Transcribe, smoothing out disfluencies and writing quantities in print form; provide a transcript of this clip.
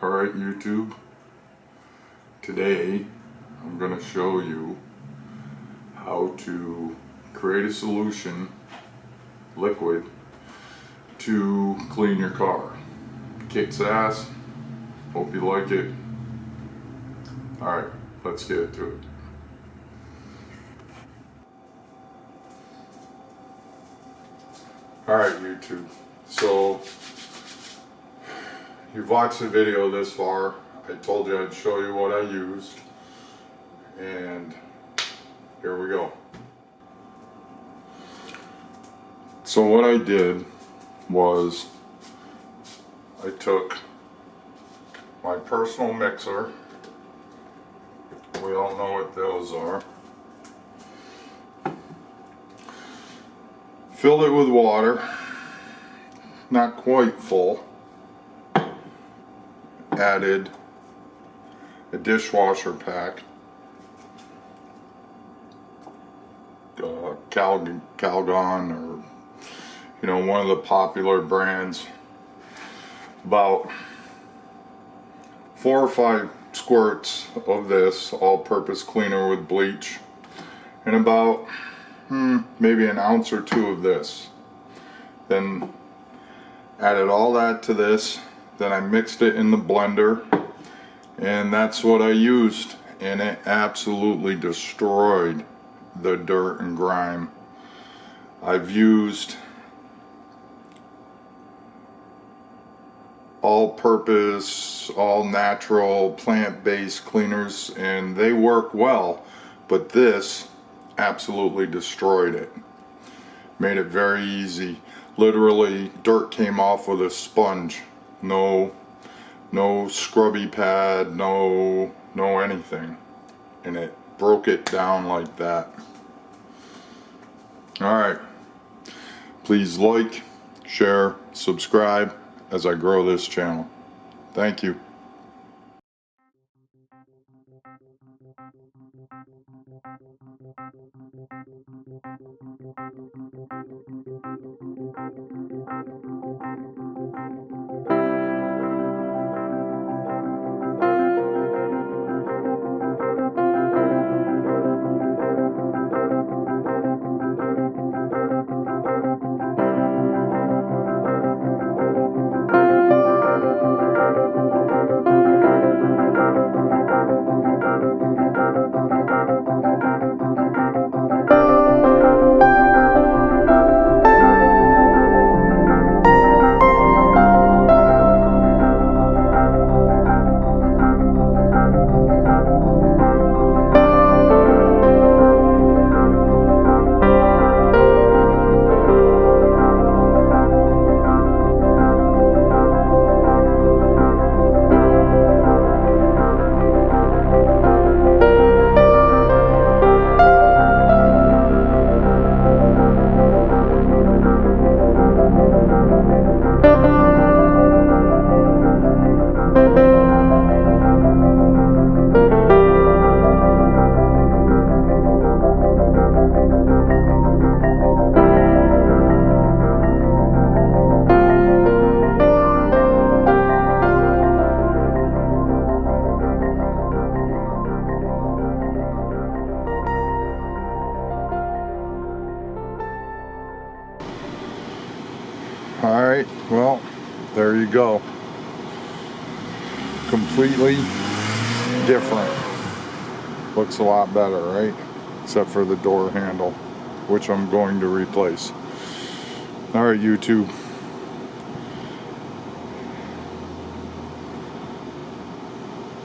Alright YouTube, today I'm going to show you how to create a solution, liquid, to clean your car. Kicks ass, hope you like it. Alright, let's get to it. Alright YouTube, so you've watched the video this far. I told you I'd show you what I used, and here we go. So what I did was I took my personal mixer, we all know what those are, filled it with water, not quite full, added a dishwasher pack, Calgon, or one of the popular brands, about 4 or 5 squirts of this all-purpose cleaner with bleach, and about maybe an ounce or 2 of this. Then added all that to this. Then I mixed it in the blender, and that's what I used, and it absolutely destroyed the dirt and grime. I've used all-purpose, all-natural, plant-based cleaners, and they work well, but this absolutely destroyed it. Made it very easy. Literally, dirt came off with a sponge. No scrubby pad, no anything, and it broke it down like that. Alright, please like, share, subscribe as I grow this channel. Thank you. Alright, well, there you go. Completely different. Looks a lot better, right? Except for the door handle, which I'm going to replace. Alright, YouTube.